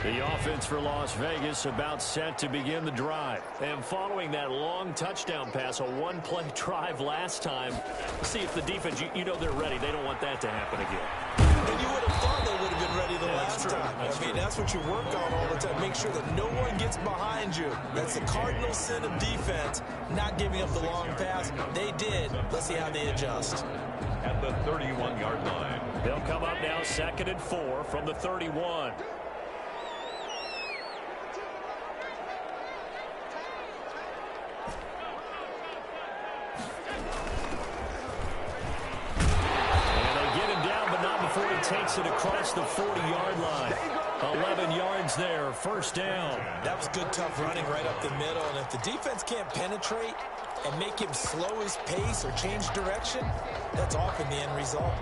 The offense for Las Vegas about set to begin the drive. And following that long touchdown pass, a one-play drive last time, see if the defense, you know they're ready. They don't want that to happen again. And you would have thought they would have been ready the last time. That's what you work on all the time. Make sure that no one gets behind you. That's the cardinal sin of defense, not giving up the long pass. They did. Let's see how they adjust. At the 31-yard line. They'll come up now 2nd and 4 from the 31. Takes it across the 40-yard line. 11 yards there, first down. That was good, tough running right up the middle. And if the defense can't penetrate and make him slow his pace or change direction, that's often the end result.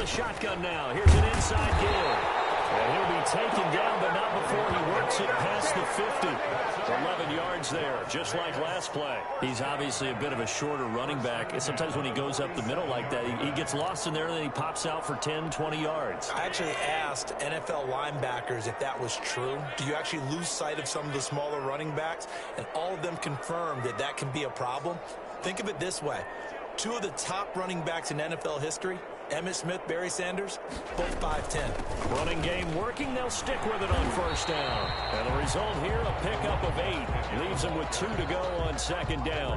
Shotgun now. Here's an inside give. And he'll be taken down, but not before he works it past the 50. 11 yards there, just like last play. He's obviously a bit of a shorter running back. And sometimes when he goes up the middle like that, he gets lost in there, and then he pops out for 10, 20 yards. I actually asked NFL linebackers if that was true. Do you actually lose sight of some of the smaller running backs? And all of them confirmed that that can be a problem. Think of it this way. Two of the top running backs in NFL history, Emmitt Smith, Barry Sanders, both 5'10". Running game working. They'll stick with it on first down. And the result here, a pickup of 8. Leaves them with 2 to go on second down.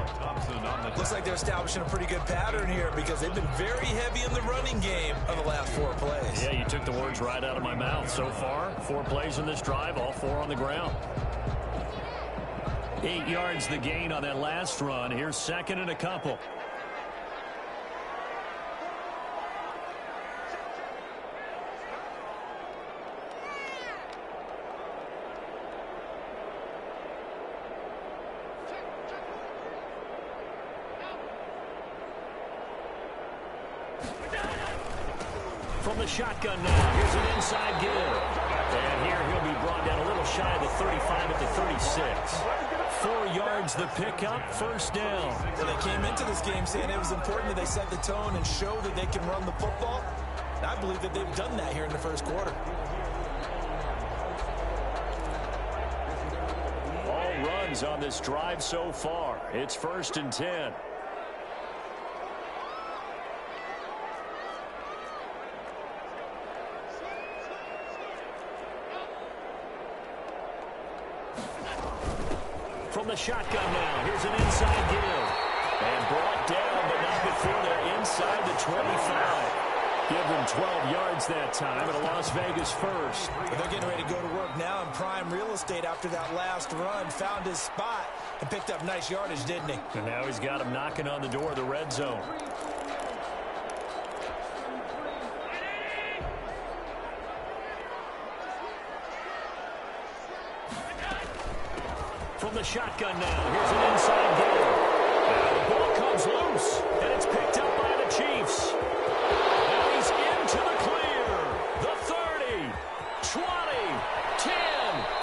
Looks like they're establishing a pretty good pattern here because they've been very heavy in the running game of the last 4 plays. Yeah, you took the words right out of my mouth. So far, 4 plays in this drive, all 4 on the ground. 8 yards the gain on that last run. Here's 2nd and a couple. From the shotgun now, here's an inside give. And here he'll be brought down a little shy of the 35 at the 36. 4 yards the pickup, first down. Well, they came into this game saying it was important that they set the tone and show that they can run the football. And I believe that they've done that here in the first quarter. All runs on this drive so far. It's 1st and 10. From the shotgun now, here's an inside give. And brought down, but not before they're inside the 25. Give them 12 yards that time, and a Las Vegas first. Well, they're getting ready to go to work now in prime real estate after that last run. Found his spot and picked up nice yardage, didn't he? And now he's got him knocking on the door of the red zone. From the shotgun now, here's an inside give. Now the ball comes loose, and it's picked up by the Chiefs. Now he's into the clear. The 30, 20, 10,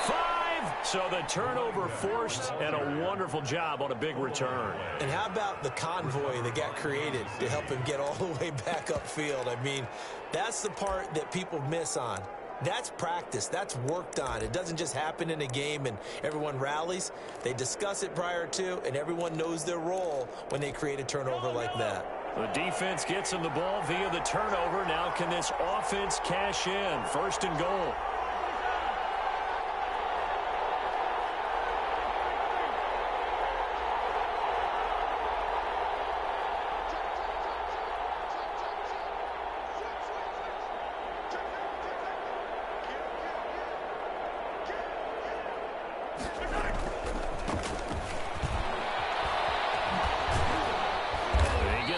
5. So the turnover forced, and a wonderful job on a big return. And how about the convoy that got created to help him get all the way back upfield? I mean, that's the part that people miss on. That's practice. That's worked on. It doesn't just happen in a game and everyone rallies. They discuss it prior to, and everyone knows their role when they create a turnover like that. The defense gets him the ball via the turnover. Now can this offense cash in? 1st and goal.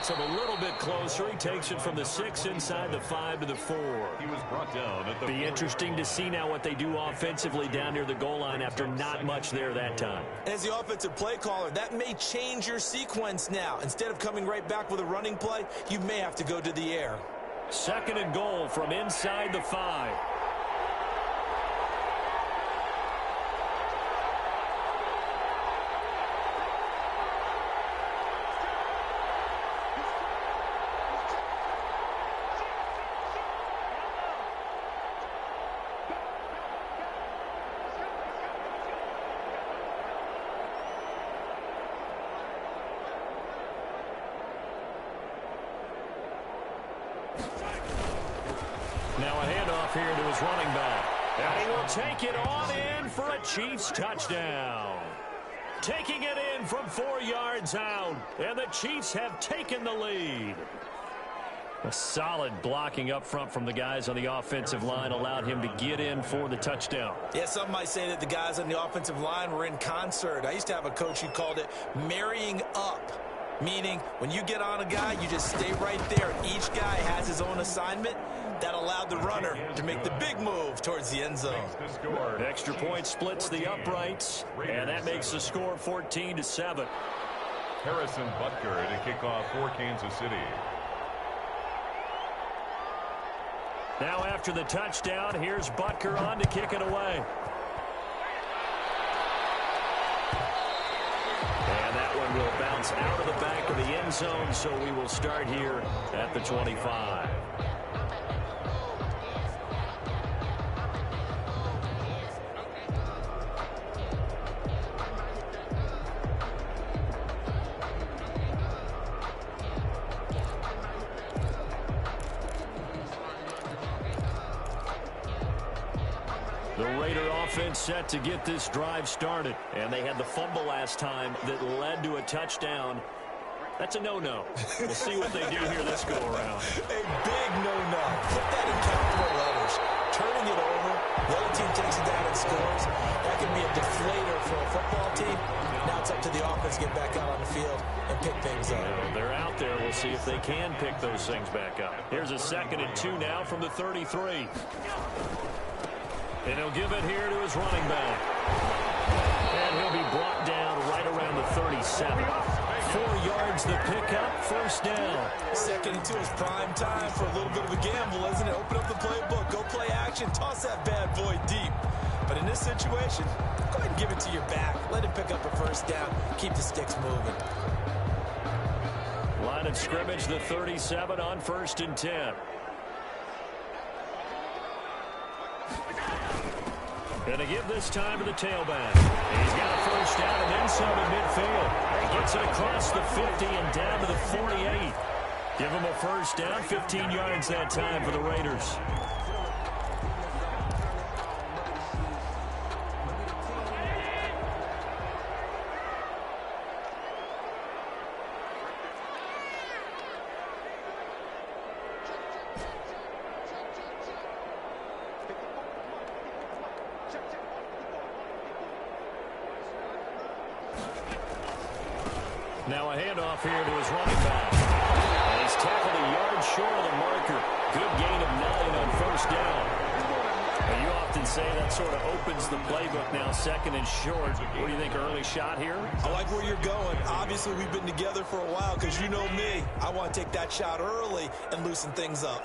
A little bit closer. He takes it from the 6 inside the 5 to the 4. He was brought down at the Be interesting to see now what they do offensively down near the goal line after not much there that time. As the offensive play caller, that may change your sequence now. Instead of coming right back with a running play, you may have to go to the air. 2nd and goal from inside the 5. Now a handoff here to his running back. And he will take it on in for a Chiefs touchdown. Taking it in from 4 yards out. And the Chiefs have taken the lead. A solid blocking up front from the guys on the offensive line allowed him to get in for the touchdown. Yeah, some might say that the guys on the offensive line were in concert. I used to have a coach who called it marrying up, meaning when you get on a guy, you just stay right there. Each guy has his own assignment. That allowed the runner to make the big move towards the end zone. Extra point splits the uprights, and that makes the score 14-7. Harrison Butker to kick off for Kansas City. Now after the touchdown, here's Butker on to kick it away. And that one will bounce out of the back of the end zone, so we will start here at the 25. The Raider offense set to get this drive started. And they had the fumble last time that led to a touchdown. That's a no-no. We'll see what they do here this go-around. A big no-no. Put that in capital letters. Turning it over, the other team takes it down and scores. That can be a deflator for a football team. Now it's up to the offense to get back out on the field and pick things up. They're out there. We'll see if they can pick those things back up. Here's a 2nd and 2 now from the 33. And he'll give it here to his running back. And he'll be brought down right around the 37. 4 yards the pickup, 1st down. 2nd and 2 is prime time for a little bit of a gamble, isn't it? Open up the playbook, go play action, toss that bad boy deep. But in this situation, go ahead and give it to your back. Let him pick up a 1st down. Keep the sticks moving. Line of scrimmage, the 37 on 1st and 10. Going to give this time to the tailback. He's got a 1st down and then some in midfield. He gets it across the 50 and down to the 48. Give him a 1st down, 15 yards that time for the Raiders. Now a handoff here to his running back. And he's tackled a yard short of the marker. Good gain of 9 on 1st down. And you often say that sort of opens the playbook now, 2nd and short. What do you think, early shot here? I like where you're going. Obviously, we've been together for a while because you know me. I want to take that shot early and loosen things up.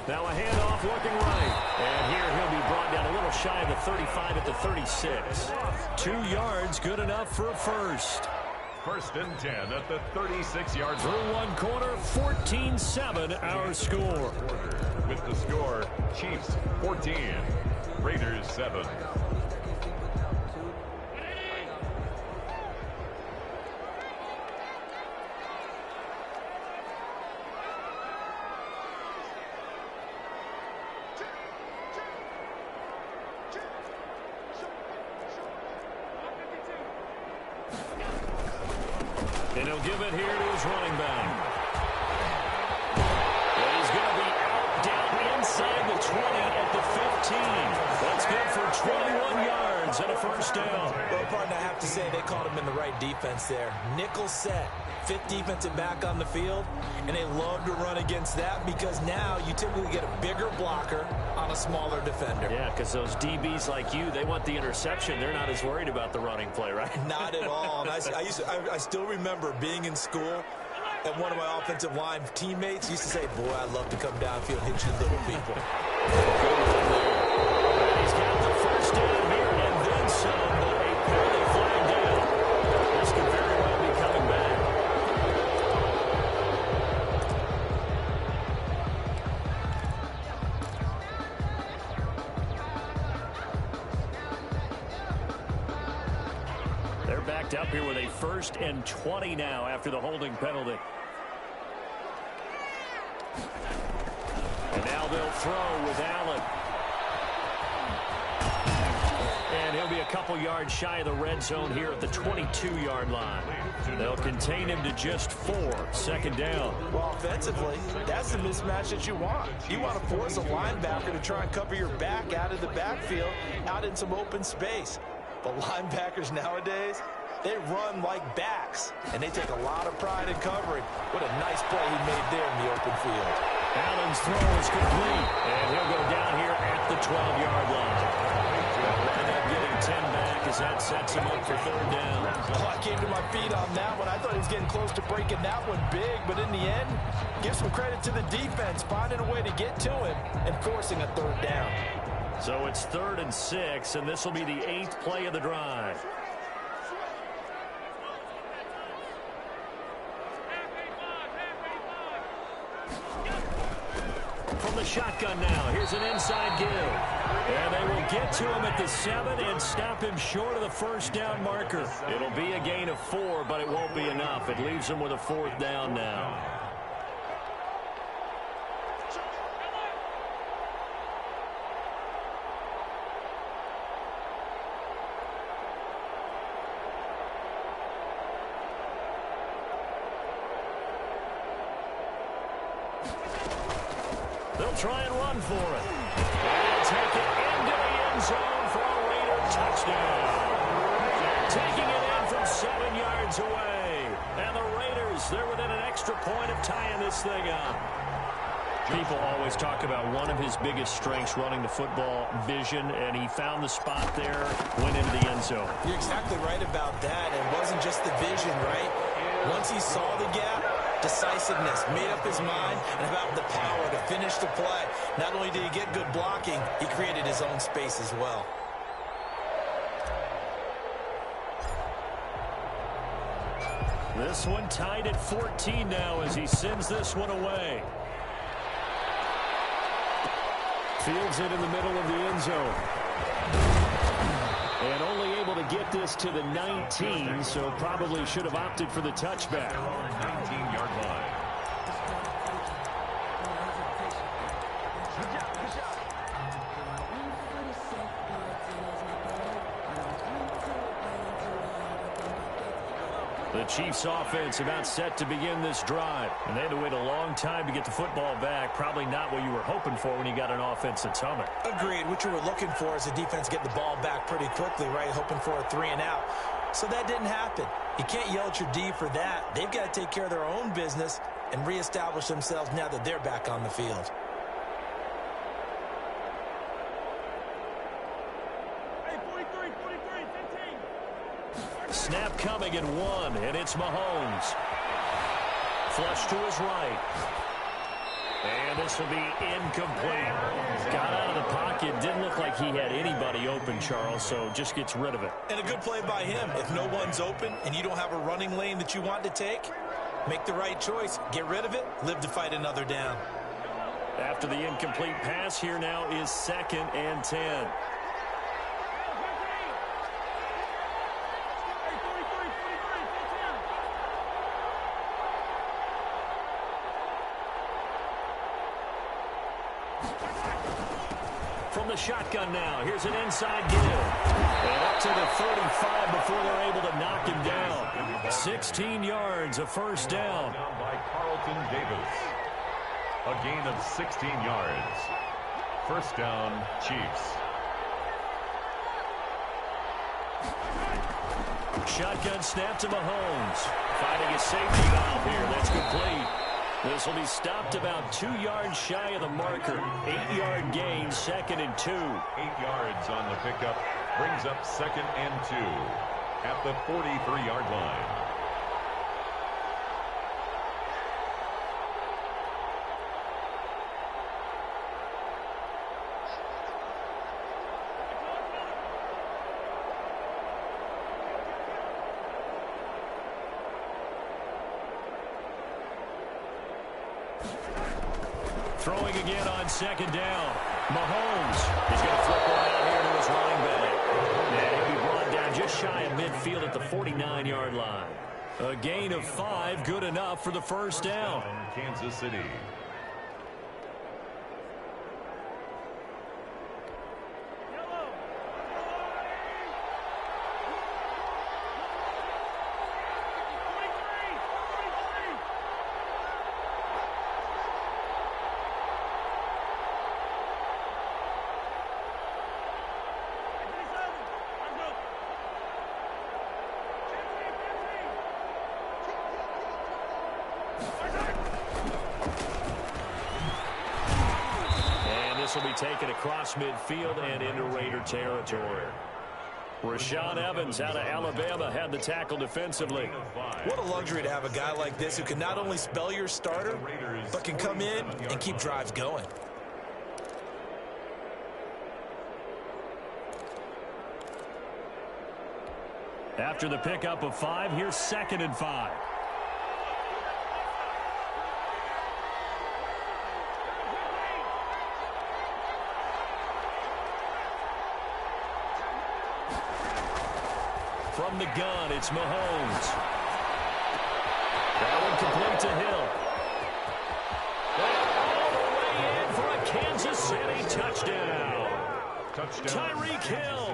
Now a handoff looking right. And here he'll be brought down a little shy of the 35 at the 36. 2 yards, good enough for a 1st. 1st and 10 at the 36-yard line. Through one quarter, 14-7 our score. With the score, Chiefs 14, Raiders 7. And he'll give it here to his running back. And he's going to be out down inside the 20 at the 15. That's good for 21 yards and a 1st down. Well, partner, I have to say they called him in the right defense there. Nickel set, 5th defensive back on the field, and they love to run against that because now you typically get a bigger blocker on a smaller defender. Yeah, because those DBs like you, they want the interception. They're not as worried about the running play, right? Not at all. And I still remember being in school, and one of my offensive line teammates used to say, boy, I'd love to come downfield and hit you little people. He's got the 1st down here and then some, but a penalty flag down. This could very well be coming back. picked up here with a 1st and 20 now after the holding penalty. And now they'll throw with Allen. And he'll be a couple yards shy of the red zone here at the 22-yard line. They'll contain him to just 4, 2nd down. Well, offensively, that's the mismatch that you want. You want to force a linebacker to try and cover your back out of the backfield, out in some open space. But linebackers nowadays, they run like backs, and they take a lot of pride in covering. What a nice play he made there in the open field. Allen's throw is complete, and he'll go down here at the 12-yard line. Wind up getting 10 back as that sets him up for 3rd down. Oh, I came to my feet on that one. I thought he was getting close to breaking that one big, but in the end, give some credit to the defense, finding a way to get to him and forcing a 3rd down. So it's 3rd and 6, and this will be the 8th play of the drive. From the shotgun now, here's an inside give. And they will get to him at the 7 and stop him short of the 1st down marker. It'll be a gain of 4, but it won't be enough. It leaves him with a 4th down now. They'll try and run for it. And take it into the end zone for a Raider touchdown. Taking it in from 7 yards away. And the Raiders, they're within an extra point of tying this thing up. People always talk about one of his biggest strengths running the football, vision, and he found the spot there, went into the end zone. You're exactly right about that. It wasn't just the vision, right? Once he saw the gap, decisiveness, made up his mind, and about the power to finish the play. Not only did he get good blocking, he created his own space as well. This one tied at 14 now as he sends this one away. Fields it in the middle of the end zone. And only able to get this to the 19, so probably should have opted for the touchback. 19-yard line. The Chiefs offense about set to begin this drive. And they had to wait a long time to get the football back. Probably not what you were hoping for when you got an offense that's humming. Agreed. What you were looking for is the defense getting the ball back pretty quickly, right? Hoping for a 3 and out. So that didn't happen. You can't yell at your D for that. They've got to take care of their own business and reestablish themselves now that they're back on the field. Snap coming in 1, and it's Mahomes. Flush to his right. And this will be incomplete. Got out of the pocket. Didn't look like he had anybody open, Charles, so just gets rid of it. And a good play by him. If no one's open and you don't have a running lane that you want to take, make the right choice. Get rid of it. Live to fight another down. After the incomplete pass, here now is 2nd and 10. From the shotgun now, here's an inside give. And up to the 35 before they're able to knock him down. 16 yards, a 1st down. By Carlton Davis. A gain of 16 yards. 1st down, Chiefs. Shotgun snap to Mahomes. Finding a safety valve here. That's complete. This will be stopped about 2 yards shy of the marker. 8-yard gain, 2nd and 2. 8 yards on the pickup. Brings up 2nd and 2 at the 43-yard line. Throwing again on 2nd down. Mahomes is going to flip one out here to his running back. And he'll be brought down just just shy of midfield at the 49-yard line. A gain of 5, good enough for the first down. Kansas City. Will be taken across midfield and into Raider territory. Rashaan Evans out of Alabama had the tackle defensively. What a luxury to have a guy like this who can not only spell your starter, but can come in and keep drives going. After the pickup of 5, here's 2nd and 5. From the gun, it's Mahomes. That one complete to Hill. All the way in for a Kansas City touchdown. Tyreek Hill.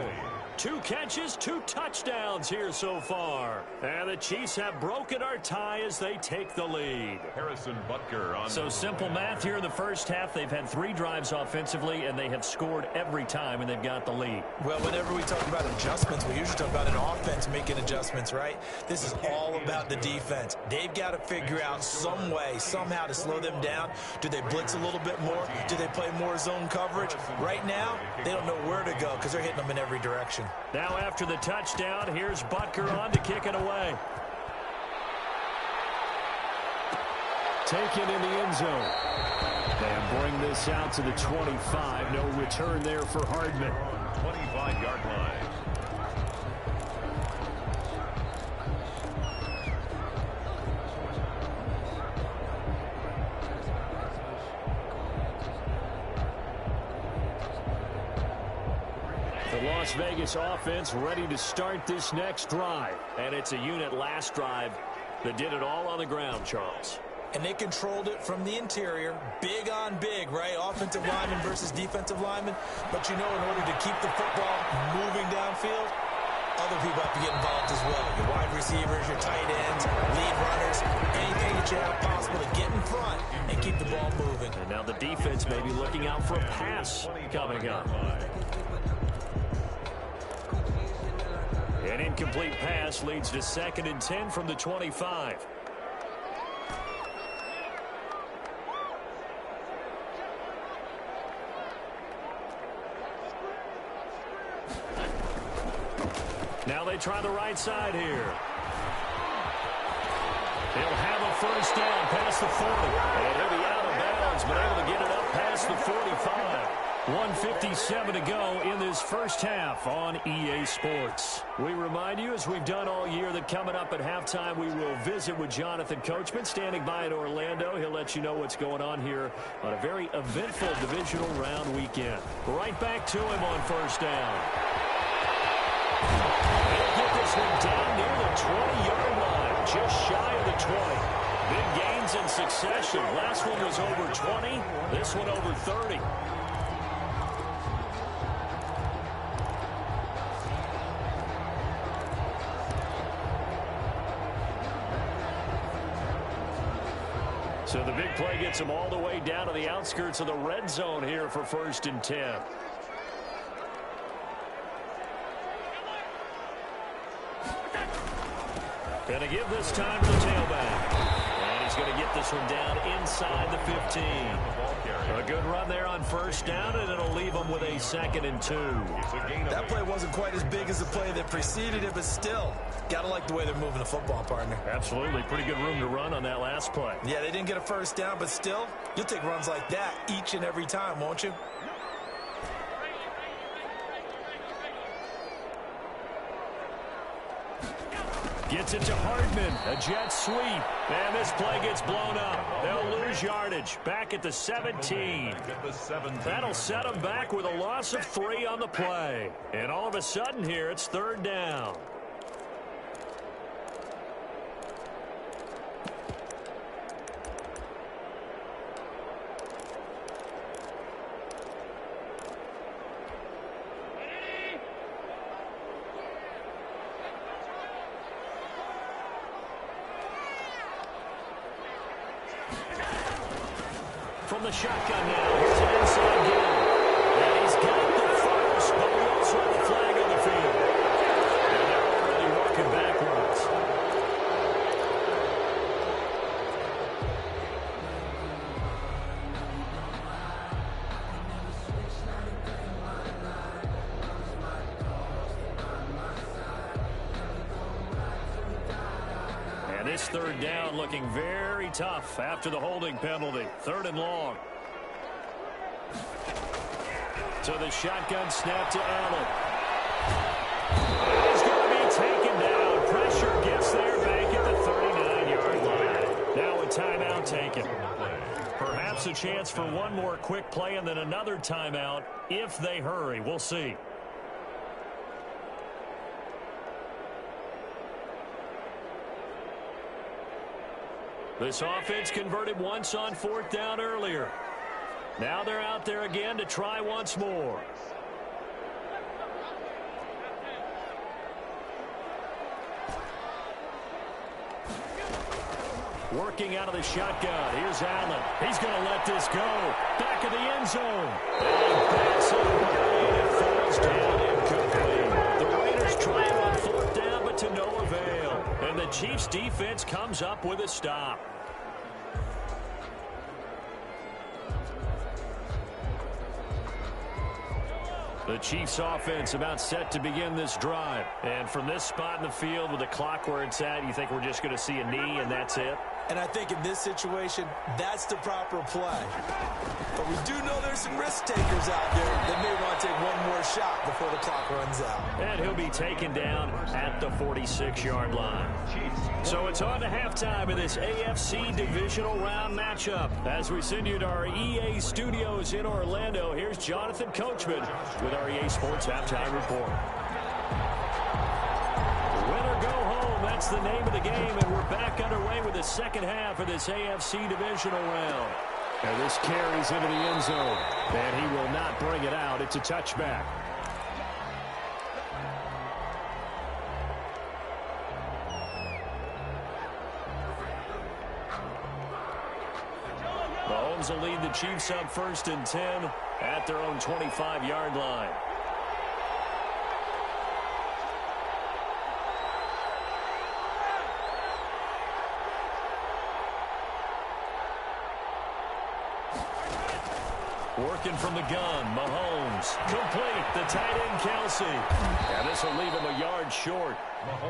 2 catches, 2 touchdowns here so far. And the Chiefs have broken our tie as they take the lead. Harrison Butker on. So simple math here in the first half. They've had 3 drives offensively, and they have scored every time, and they've got the lead. Well, whenever we talk about adjustments, we usually talk about an offense making adjustments, right? This is all about the defense. They've got to figure out some way, somehow to slow them down. Do they blitz a little bit more? Do they play more zone coverage? Right now, they don't know where to go because they're hitting them in every direction. Now after the touchdown, here's Butker on to kick it away. Taken in the end zone. And bring this out to the 25. No return there for Hardman. 25-yard line. The Las Vegas offense ready to start this next drive. And it's a unit last drive that did it all on the ground, Charles. And they controlled it from the interior, big on big, right? Offensive lineman versus defensive lineman. But you know, in order to keep the football moving downfield, other people have to get involved as well. Your wide receivers, your tight ends, lead runners, anything that you have possible to get in front and keep the ball moving. And now the defense may be looking out for a pass coming up. An incomplete pass leads to 2nd and 10 from the 25. Now they try the right side here. They'll have a first down past the 40. And he'll be out of bounds, but able to get it up past the 45. 1:57 to go in this first half on EA Sports. We remind you, as we've done all year, that coming up at halftime, we will visit with Jonathan Coachman, standing by in Orlando. He'll let you know what's going on here on a very eventful divisional round weekend. Right back to him on first down. They'll get this one down near the 20-yard line, just shy of the 20. Big gains in succession. Last one was over 20. This one over 30. So the big play gets them all the way down to the outskirts of the red zone here for 1st and 10. Going to give this time to the tailback. And he's going to get this one down inside the 15. A good run there on first down, and it'll leave them with a 2nd and 2. That play wasn't quite as big as the play that preceded it, but still, got to like the way they're moving the football, partner. Absolutely. Pretty good room to run on that last play. Yeah, they didn't get a first down, but still, you'll take runs like that each and every time, won't you? Gets it to Hardman. A jet sweep. And this play gets blown up. They'll lose his yardage. Back at the 17. That'll set him back with a loss of 3 on the play. And all of a sudden here, it's 3rd down. From the shotgun now, here's an inside game. And he's got the first, but we also have a flag on the field. And they're already walking backwards. And this 3rd down looking very tough after the holding penalty. 3rd and long. So the shotgun snap to Allen. He's going to be taken down. Pressure gets there back at the 39-yard line. Now a timeout taken. Perhaps a chance for one more quick play and then another timeout if they hurry. We'll see. This offense converted once on 4th down earlier. Now they're out there again to try once more. Working out of the shotgun. Here's Allen. He's going to let this go. Back of the end zone. And that's away. It falls down incomplete. The Raiders try it on 4th down, but to no avail. And the Chiefs defense comes up with a stop. The Chiefs offense about set to begin this drive. And from this spot in the field with the clock where it's at, you think we're just going to see a knee and that's it? And I think in this situation, that's the proper play. But we do know there's some risk takers out there that may want to take one more shot before the clock runs out. And he'll be taken down at the 46-yard line. So it's on to halftime of this AFC divisional round matchup. As we send you to our EA studios in Orlando, here's Jonathan Coachman with our EA Sports Halftime Report. Win or go home, that's the name of the game, and we're back underway with the second half of this AFC divisional round. And this carries into the end zone, and he will not bring it out. It's a touchback. Mahomes will lead the Chiefs up 1st and 10 at their own 25-yard line. Working from the gun, Mahomes. Complete, the tight end, Kelsey. And this will leave him a yard short.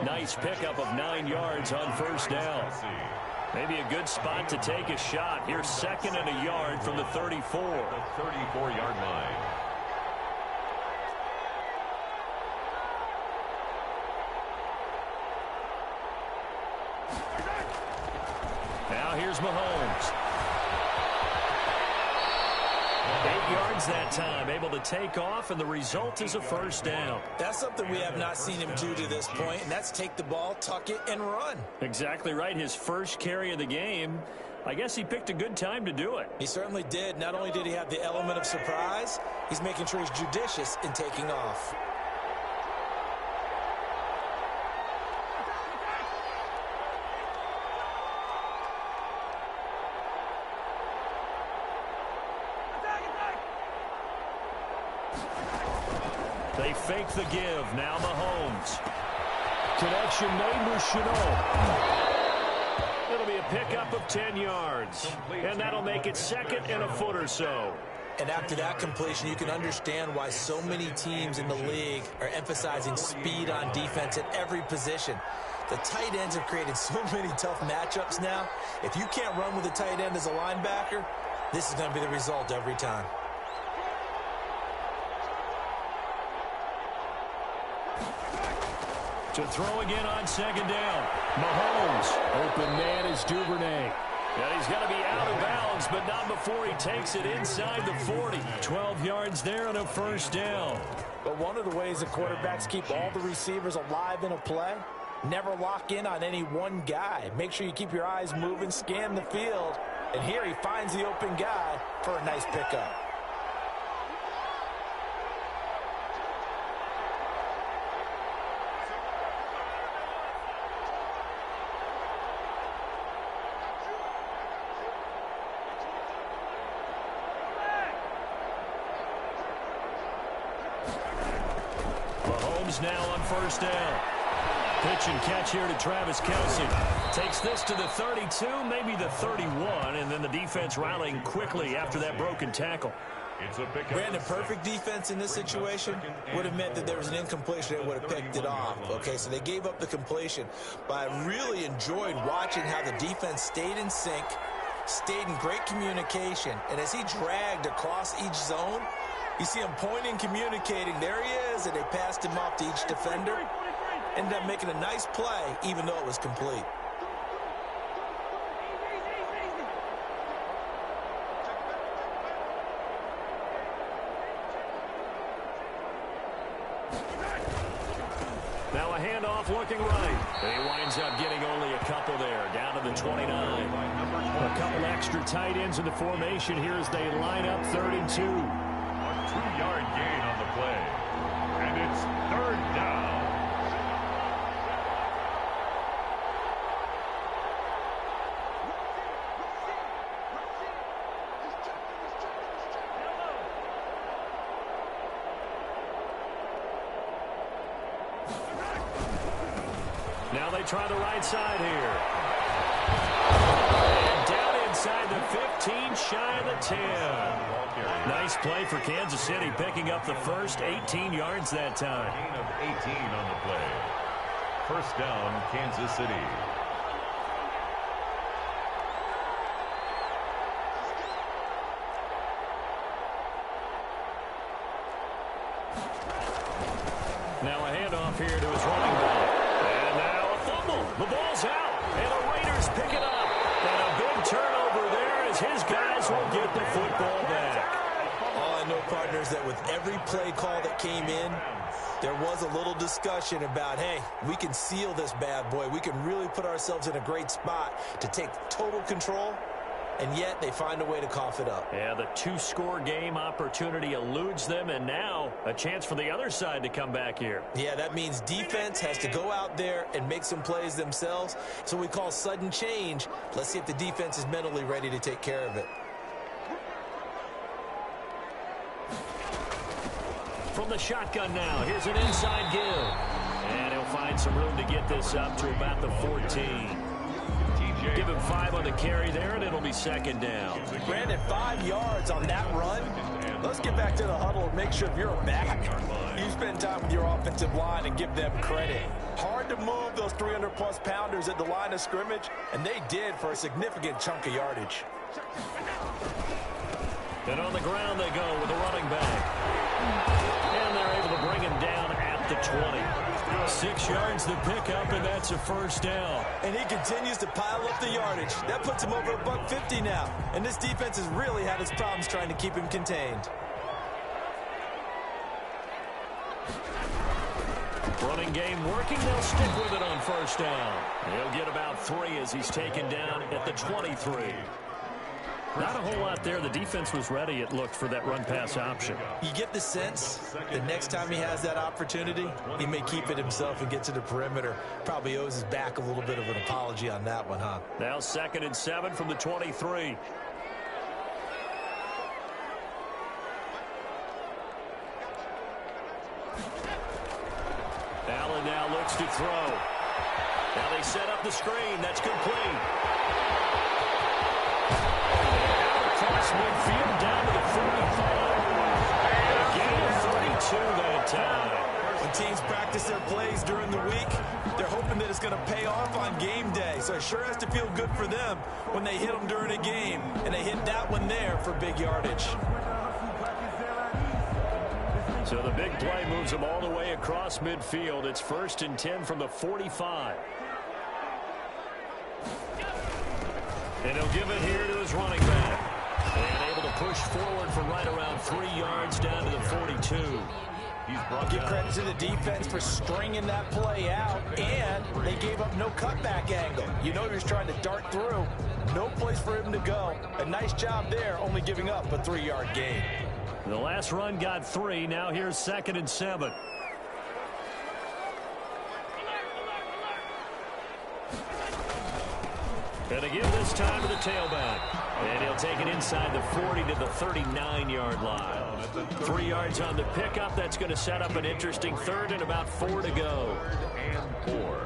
Nice pickup of 9 yards on 1st down. Maybe a good spot to take a shot. Here's 2nd and a yard from the 34. The 34-yard line. Now here's Mahomes. 8 yards that time, able to take off, and the result is a 1st down. That's something we have not seen him do to this point, and that's take the ball, tuck it, and run. Exactly right. His first carry of the game. I guess he picked a good time to do it. He certainly did. Not only did he have the element of surprise, he's making sure he's judicious in taking off. They fake the give. Now Mahomes. Connection made with Shenault. It'll be a pickup of 10 yards. And that'll make it 2nd and a foot or so. And after that completion, you can understand why so many teams in the league are emphasizing speed on defense at every position. The tight ends have created so many tough matchups now. If you can't run with a tight end as a linebacker, this is going to be the result every time. To throw again on 2nd down. Mahomes. Open man is Duvernay. And he's going to be out of bounds runs, but not before he takes it inside the 40. 12 yards there and a first down. But one of the ways the quarterbacks keep all the receivers alive in a play, never lock in on any one guy. Make sure you keep your eyes moving, scan the field. And here he finds the open guy for a nice pickup. Mahomes now on first down. Pitch and catch here to Travis Kelce. Takes this to the 32, maybe the 31, and then the defense rallying quickly after that broken tackle. Brandon, perfect defense in this situation would have meant that there was an incompletion that would have picked it off. Okay, so they gave up the completion. But I really enjoyed watching how the defense stayed in sync, stayed in great communication, and as he dragged across each zone, you see him pointing, communicating. There he is, and they passed him off to each defender. Ended up making a nice play, even though it was complete. Now a handoff looking right. And he winds up getting only a couple there, down to the 29. A couple extra tight ends in the formation here as they line up 3rd and 2. A 2-yard gain on the play. And it's 3rd down. Now they try the right side here. And down inside the 15, shy of the 10. Nice play for Kansas City, picking up the first 18 yards that time. Gain of 18 on the play. First down, Kansas City. Now a handoff here to his running back. And now a fumble. The ball's out. And the Raiders pick it up. And a big turnover there as his guys will get the football back. All I know, partners, that with every play call that came in, there was a little discussion about, hey, we can seal this bad boy. We can really put ourselves in a great spot to take total control. And yet they find a way to cough it up. Yeah, the 2-score game opportunity eludes them, and now a chance for the other side to come back here. Yeah, that means defense has to go out there and make some plays themselves. So we call sudden change. Let's see if the defense is mentally ready to take care of it. From the shotgun now, here's an inside give. And he'll find some room to get this up to about the 14. Give him 5 on the carry there, and it'll be 2nd down. Brandon, 5 yards on that run. Let's get back to the huddle and make sure if you're a back, you spend time with your offensive line and give them credit. Hard to move those 300-plus pounders at the line of scrimmage, and they did for a significant chunk of yardage. And on the ground they go with the running back. And they're able to bring him down at the 20. 6 yards the pickup, and that's a first down. And he continues to pile up the yardage. That puts him over $150 now. And this defense has really had its problems trying to keep him contained. Running game working. They'll stick with it on first down. He'll get about 3 as he's taken down at the 23. Not a whole lot there. The defense was ready, it looked, for that run-pass option. You get the sense that next time he has that opportunity, he may keep it himself and get to the perimeter. Probably owes his back a little bit of an apology on that one, huh? Now 2nd and 7 from the 23. Allen now looks to throw. Now they set up the screen. That's complete. Across midfield down to the 45. A gain of 32 that time. When teams practice their plays during the week, they're hoping that it's going to pay off on game day. So it sure has to feel good for them when they hit them during a game. And they hit that one there for big yardage. So the big play moves them all the way across midfield. It's 1st and 10 from the 45. And he'll give it here to his running back. push forward from right around 3 yards down to the 42. Give credit to the defense for stringing that play out, and they gave up no cutback angle. You know he was trying to dart through. No place for him to go. A nice job there, only giving up a 3-yard gain. The last run got 3. Now here's 2nd and 7. And again this time to the tailback. And he'll take it inside the 40 to the 39-yard line. 3 yards on the pickup. That's going to set up an interesting 3rd and about 4 to go. 3rd and 4.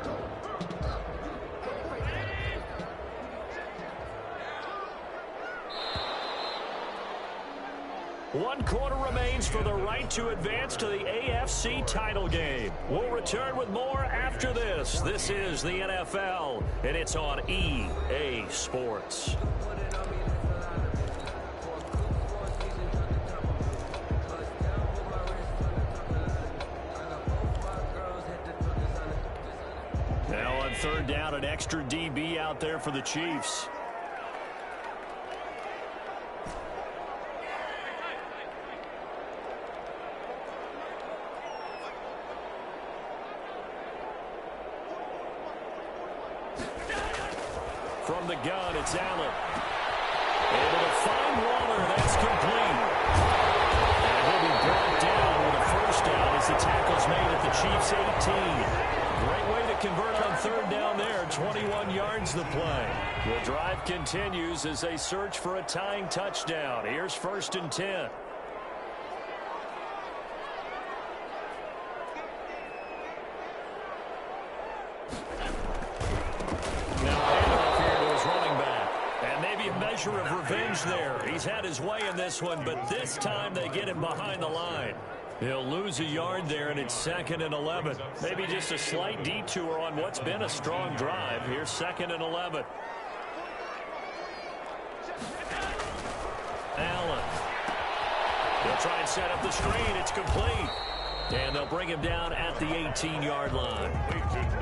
One quarter remains for the right to advance to the AFC title game. We'll return with more after this. This is the NFL, and it's on EA Sports. Now on 3rd down, an extra DB out there for the Chiefs. From the gun, it's Allen. Able to find Waller. That's complete. And he'll be brought down with a 1st down as the tackle's made at the Chiefs' 18. Great way to convert on 3rd down there. 21 yards the play. The drive continues as they search for a tying touchdown. Here's 1st and 10. Measure of revenge there. He's had his way in this one, but this time they get him behind the line. He'll lose a yard there, and it's 2nd and 11. Maybe just a slight detour on what's been a strong drive. Here's 2nd and 11. Allen. They'll try and set up the screen. It's complete. And they'll bring him down at the 18-yard line.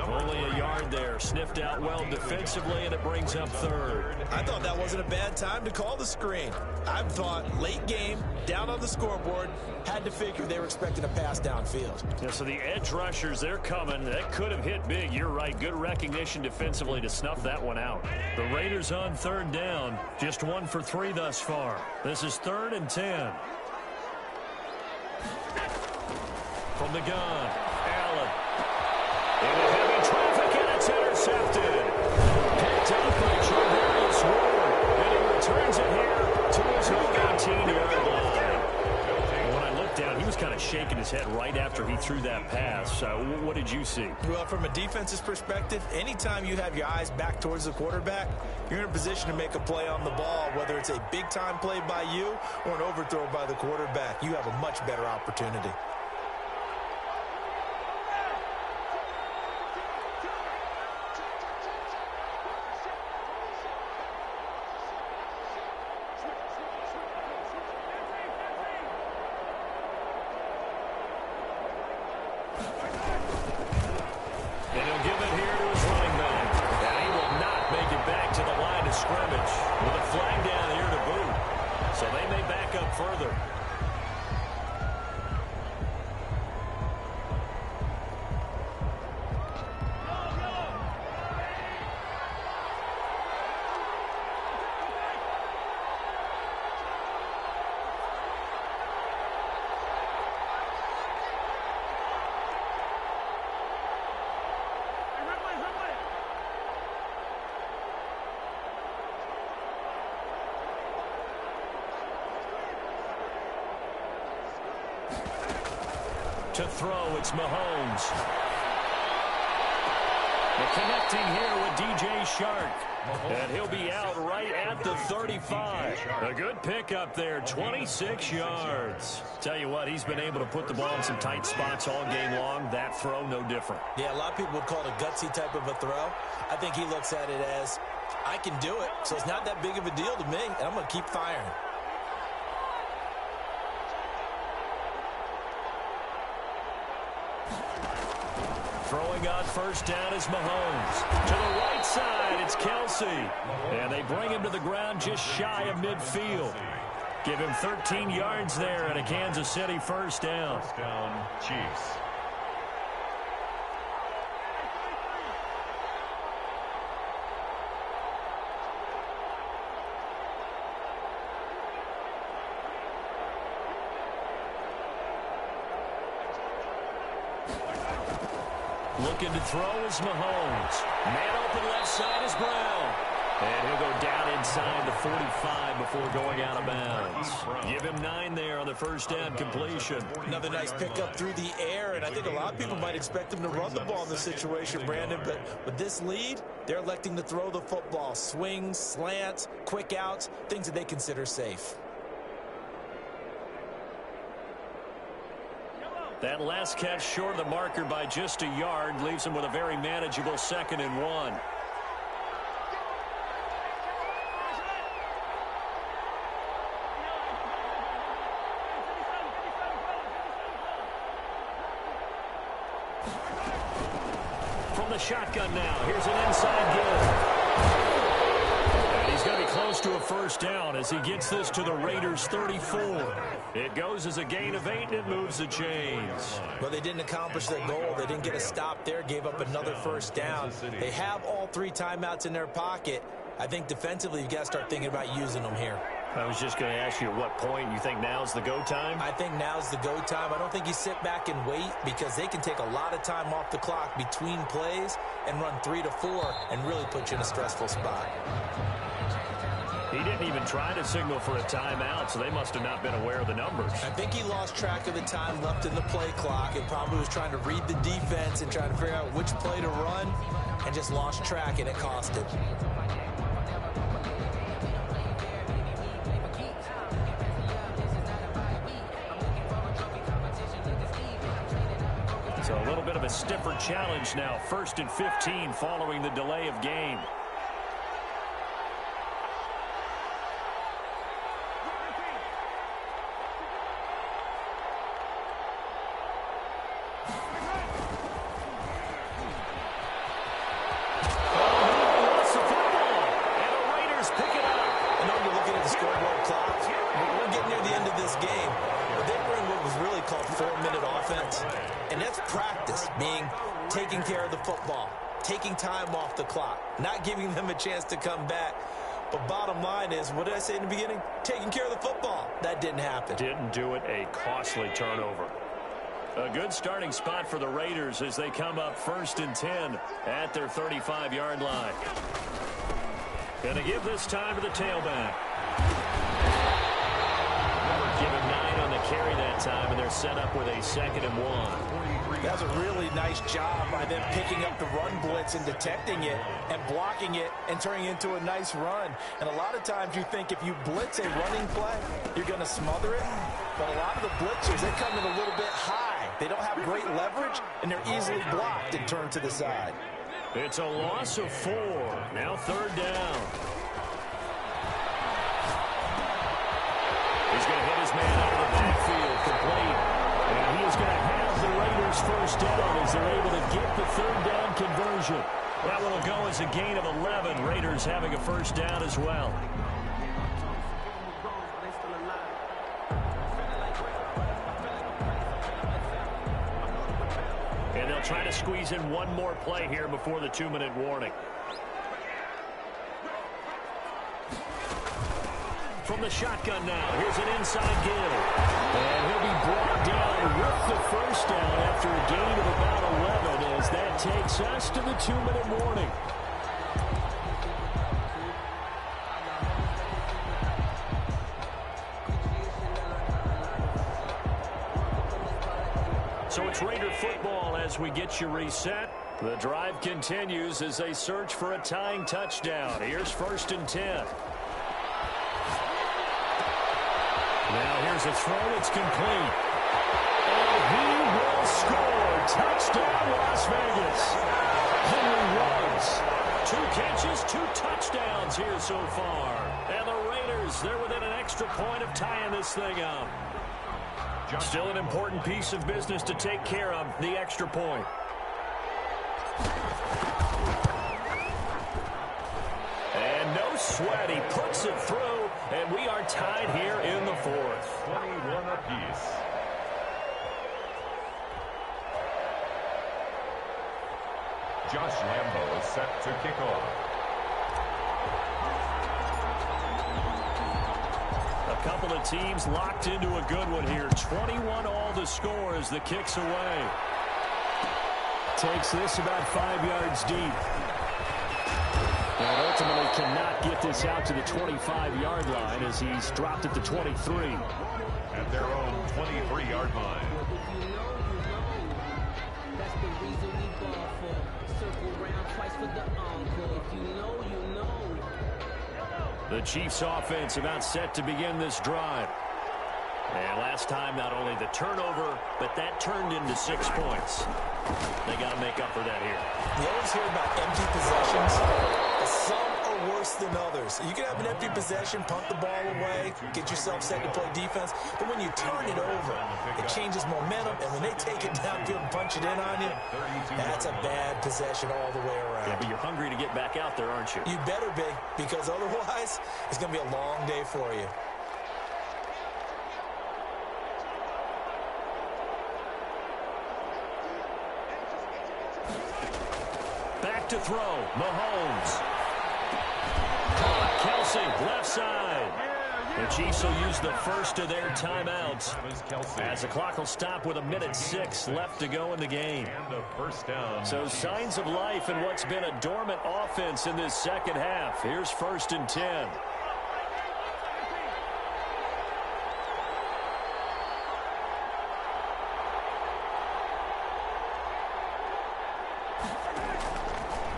Only a yard there. Sniffed out well defensively, and it brings up 3rd. I thought that wasn't a bad time to call the screen. I thought late game, down on the scoreboard, had to figure they were expecting a pass downfield. Yeah, so the edge rushers, they're coming. That could have hit big. You're right. Good recognition defensively to snuff that one out. The Raiders on 3rd down. Just 1 for 3 thus far. This is 3rd and 10. From the gun, Allen. Into heavy traffic, and it's intercepted. Picked up by Charvarius Ward, and he returns it here to his own 18-yard line. When I looked down, he was kind of shaking his head right after he threw that pass. What did you see? Well, from a defense's perspective, anytime you have your eyes back towards the quarterback, you're in a position to make a play on the ball, whether it's a big-time play by you or an overthrow by the quarterback. You have a much better opportunity. To throw, it's Mahomes. They're connecting here with DJ Chark. And he'll be out right at the 35. A good pickup there, 26 yards. Tell you what, he's been able to put the ball in some tight spots all game long. That throw, no different. Yeah, a lot of people would call it a gutsy type of a throw. I think he looks at it as, I can do it, so it's not that big of a deal to me, and I'm going to keep firing. Throwing on 1st down is Mahomes. To the right side, it's Kelsey. And they bring him to the ground just shy of midfield. Give him 13 yards there and a Kansas City first down. First down, Chiefs. Looking to throw is Mahomes. Man open left side is Brown. And he'll go down inside the 45 before going out of bounds. Give him 9 there on the first down completion. Another nice pickup through the air, and I think a lot of people might expect him to run the ball in this situation, Brandon, but with this lead, they're electing to throw the football. Swings, slants, quick outs, things that they consider safe. That last catch short of the marker by just a yard leaves him with a very manageable 2nd and 1. From the shotgun now, here's an inside give. And he's going to be close to a first down as he gets this to the Raiders' 34. It goes as a gain of 8, and it moves the chains. Well, they didn't accomplish their goal. They didn't get a stop there, gave up another first down. They have all 3 timeouts in their pocket. I think defensively you've got to start thinking about using them here. I was just going to ask you at what point you think now's the go time? I think now's the go time. I don't think you sit back and wait because they can take a lot of time off the clock between plays and run 3 to 4 and really put you in a stressful spot. He didn't even try to signal for a timeout, so they must have not been aware of the numbers. I think he lost track of the time left in the play clock and probably was trying to read the defense and trying to figure out which play to run and just lost track, and it cost him. So a little bit of a stiffer challenge now. 1st and 15 following the delay of game. Taking time off the clock, not giving them a chance to come back. But bottom line is, what did I say in the beginning? Taking care of the football. That didn't happen. Didn't do it. A costly turnover. A good starting spot for the Raiders as they come up 1st and 10 at their 35-yard line. Gonna give this time to the tailback. Give him 9 on the carry that time, and they're set up with a 2nd and 1. That was a really nice job by them picking up the run blitz and detecting it and blocking it and turning it into a nice run. And a lot of times you think if you blitz a running play, you're going to smother it. But a lot of the blitzers, they come in a little bit high. They don't have great leverage, and they're easily blocked and turned to the side. It's a loss of 4. Now 3rd down. He's going to hit his man out of the backfield, complete. And he is going to have the Raiders first down as they're able to get the 3rd down conversion. That one will go as a gain of 11. Raiders having a first down as well. And they'll try to squeeze in one more play here before the 2-minute warning. From the shotgun now, here's an inside give. And he'll be brought down with the first down after a gain of about 11 as that takes us to the 2-minute warning. So it's Raider football as we get you reset. The drive continues as they search for a tying touchdown. Here's 1st and 10. Now here's a throw. It's complete. And he will score. Touchdown, Las Vegas. Henry Ruggs. 2 catches, 2 touchdowns here so far. And the Raiders, they're within an extra point of tying this thing up. Still an important piece of business to take care of, the extra point. And no sweat. He puts it through. And we are tied here in the fourth. 21 apiece. Josh Lambo is set to kick off. A couple of teams locked into a good one here. 21 all to score as the kick's away. Takes this about 5 yards deep. And ultimately cannot get this out to the 25-yard line as he's dropped it to 23. At their own 23-yard line. That's the reason we ball for. Circle round twice for the encore. If you know, you know. The Chiefs offense about set to begin this drive. And last time, not only the turnover, but that turned into 6 points. They got to make up for that here. You always hear about empty possessions. Some are worse than others. You can have an empty possession, punt the ball away, get yourself set to play defense. But when you turn it over, it changes momentum. And when they take it downfield and punch it in on you, that's a bad possession all the way around. Yeah, but you're hungry to get back out there, aren't you? You better be, because otherwise, it's going to be a long day for you. Back to throw, Mahomes. Kelsey, left side. The Chiefs will use the first of their timeouts as the clock will stop with 1:06 left to go in the game. And a first down. So signs of life in what's been a dormant offense in this second half. Here's 1st and 10.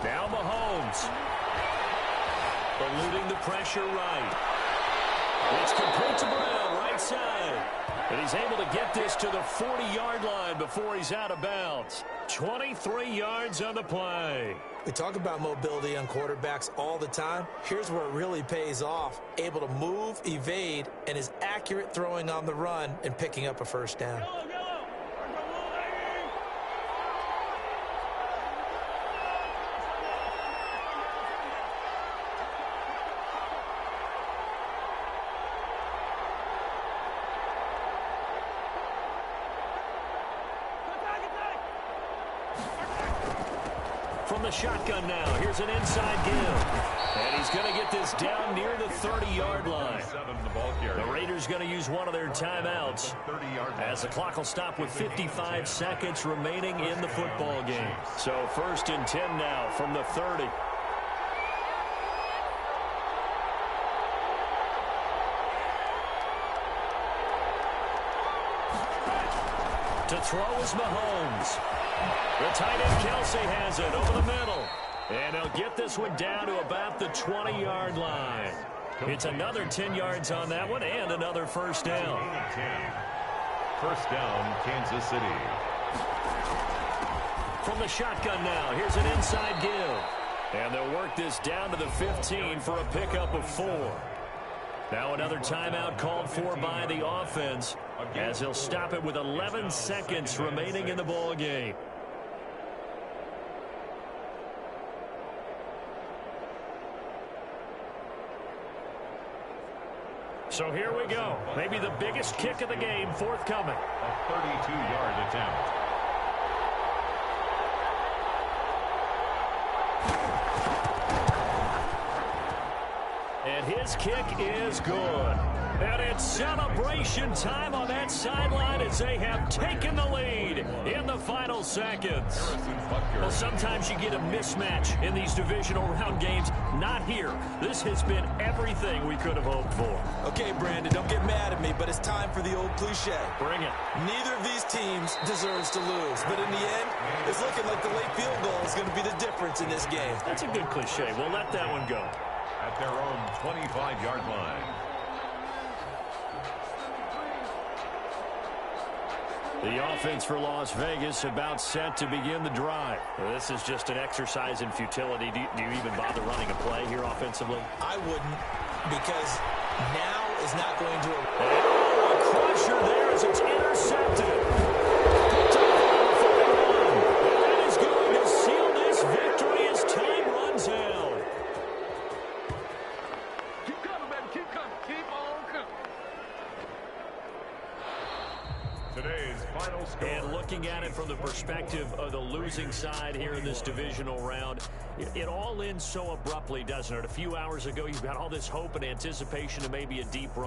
Now Mahomes. Eluding the pressure right. It's complete to Brown, right side. And he's able to get this to the 40-yard line before he's out of bounds. 23 yards on the play. We talk about mobility on quarterbacks all the time. Here's where it really pays off. Able to move, evade, and is accurate throwing on the run and picking up a first down. From the shotgun now, here's an inside give. And he's going to get this down near the 30-yard line. The Raiders going to use one of their timeouts as the clock will stop with 55 seconds remaining in the football game. So 1st and 10 now from the 30. To throw is Mahomes. The tight end Kelsey has it over the middle. And he'll get this one down to about the 20-yard line. It's another 10 yards on that one and another first down. First down, Kansas City. From the shotgun now, here's an inside give. And they'll work this down to the 15 for a pickup of 4. Now another timeout called for by the offense as he'll stop it with 11 seconds remaining in the ball game. So here we go. Maybe the biggest kick of the game forthcoming. A 32-yard attempt. And his kick is good. And it's celebration time on that sideline as they have taken the lead in the final seconds. Well, sometimes you get a mismatch in these divisional round games. Not here. This has been everything we could have hoped for. Okay, Brandon, don't get mad at me, but it's time for the old cliche. Bring it. Neither of these teams deserves to lose, but in the end, it's looking like the late field goal is going to be the difference in this game. That's a good cliche. We'll let that one go. At their own 25-yard line. The offense for Las Vegas about set to begin the drive. Well, this is just an exercise in futility. Do you even bother running a play here offensively? I wouldn't, because now is not going to... Oh, a crusher there as it's intercepted. Picked up on the 41. And that is going to seal this victory as time runs out. Keep coming, baby. Keep coming. Keep today's final score. And looking at it from the perspective of the losing side here in this divisional round, it all ends so abruptly, doesn't it? A few hours ago, you've got all this hope and anticipation of maybe a deep run.